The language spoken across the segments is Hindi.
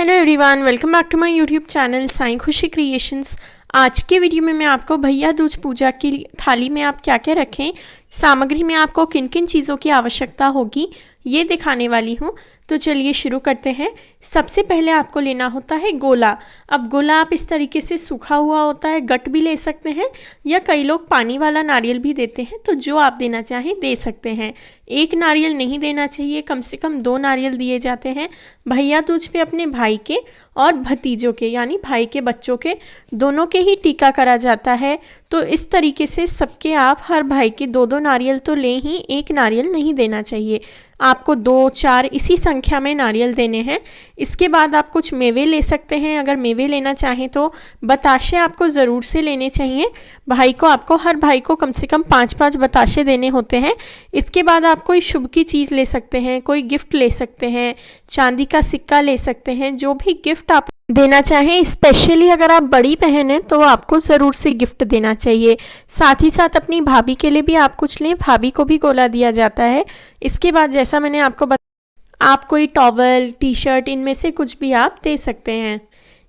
Hello everyone, welcome back to my YouTube channel Sai Khushi creations. आज के वीडियो में मैं आपको भैया दूज पूजा की थाली में आप क्या क्या रखें, सामग्री में आपको किन किन चीज़ों की आवश्यकता होगी ये दिखाने वाली हूँ। तो चलिए शुरू करते हैं। सबसे पहले आपको लेना होता है गोला। अब गोला आप इस तरीके से सूखा हुआ होता है, गट भी ले सकते हैं या कई लोग पानी वाला नारियल भी देते हैं, तो जो आप देना चाहें दे सकते हैं। एक नारियल नहीं देना चाहिए, कम से कम 2 नारियल दिए जाते हैं। भैया दूज पे अपने भाई के और भतीजों के यानी भाई के बच्चों के दोनों के ही टीका करा जाता है। तो इस तरीके से सबके आप हर भाई के 2-2 नारियल तो लें ही, एक नारियल नहीं देना चाहिए। आपको 2-4 इसी संख्या में नारियल देने हैं। इसके बाद आप कुछ मेवे ले सकते हैं। अगर मेवे लेना चाहें तो बताशे आपको ज़रूर से लेने चाहिए। आपको हर भाई को कम से कम 5-5 बताशे देने होते हैं। इसके बाद आप कोई शुभ की चीज़ ले सकते हैं, कोई गिफ्ट ले सकते हैं, चांदी का सिक्का ले सकते हैं। जो भी गिफ्ट आप देना चाहें, स्पेशली अगर आप बड़ी बहन हैं तो आपको ज़रूर से गिफ्ट देना चाहिए। साथ ही साथ अपनी भाभी के लिए भी आप कुछ लें, भाभी को भी गोला दिया जाता है। इसके बाद जैसा मैंने आपको आप कोई टॉवल, टी शर्ट, इनमें से कुछ भी आप दे सकते हैं।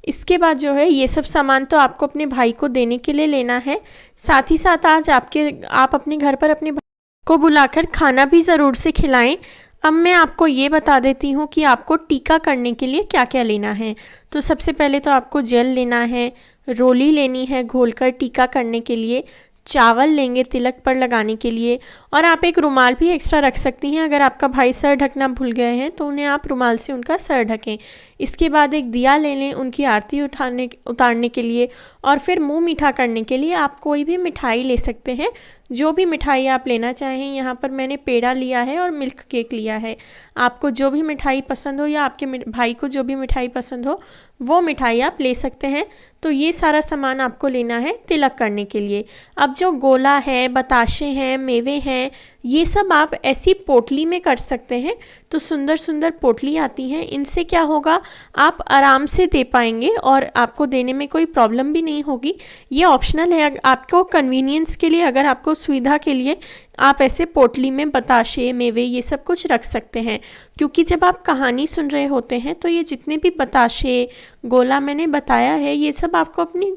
इसके बाद जो है ये सब सामान तो आपको अपने भाई को देने के लिए लेना है। साथ ही साथ आज आप अपने घर पर अपने भाई को बुलाकर खाना भी ज़रूर से खिलाएं। अब मैं आपको ये बता देती हूँ कि आपको टीका करने के लिए क्या क्या लेना है। तो सबसे पहले तो आपको जेल लेना है, रोली लेनी है घोलकर टीका करने के लिए, चावल लेंगे तिलक पर लगाने के लिए, और आप एक रुमाल भी एक्स्ट्रा रख सकती हैं। अगर आपका भाई सर ढकना भूल गए हैं तो उन्हें आप रुमाल से उनका सर ढकें। इसके बाद एक दिया ले लें उनकी आरती उतारने के लिए, और फिर मुंह मीठा करने के लिए आप कोई भी मिठाई ले सकते हैं, जो भी मिठाई आप लेना चाहें। यहाँ पर मैंने पेड़ा लिया है और मिल्क केक लिया है। आपको जो भी मिठाई पसंद हो या आपके भाई को जो भी मिठाई पसंद हो वो मिठाई आप ले सकते हैं। तो ये सारा सामान आपको लेना है तिलक करने के लिए। अब जो गोला है, बताशे हैं, मेवे हैं, ये सब आप ऐसी पोटली में कर सकते हैं। तो सुंदर सुंदर पोटली आती हैं, इनसे क्या होगा, आप आराम से दे पाएंगे और आपको देने में कोई प्रॉब्लम भी नहीं होगी। ये ऑप्शनल है, आपको कन्वीनियंस के लिए, अगर आपको सुविधा के लिए आप ऐसे पोटली में बताशे, मेवे, ये सब कुछ रख सकते हैं। क्योंकि जब आप कहानी सुन रहे होते हैं तो ये जितने भी बताशे, गोला मैंने बताया है, ये सब आपको अपनी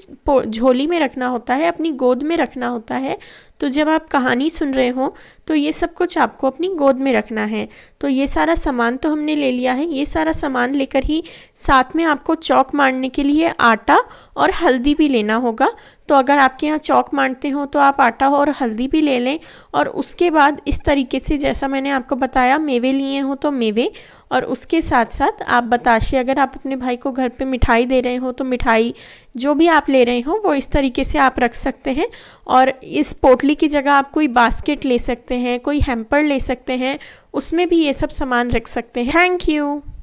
झोली में रखना होता है, अपनी गोद में रखना होता है। तो जब आप कहानी सुन रहे हो तो ये सब कुछ आपको अपनी गोद में रखना है। तो ये सारा सामान तो हमने ले लिया है। ये सारा सामान लेकर ही साथ में आपको चौक मारने के लिए आटा और हल्दी भी लेना होगा। तो अगर आपके यहाँ चौक मारते हो तो आप आटा और हल्दी भी ले लें। और उसके बाद इस तरीके से जैसा मैंने आपको बताया, मेवे लिए हो तो मेवे, और उसके साथ साथ आप बताशे, अगर आप अपने भाई को घर पे मिठाई दे रहे हो तो मिठाई जो भी आप ले रहे हो वो इस तरीके से आप रख सकते हैं। और इस पोटली की जगह आप कोई बास्केट ले सकते हैं, कोई हैम्पर ले सकते हैं, उसमें भी ये सब सामान रख सकते हैं। Thank you.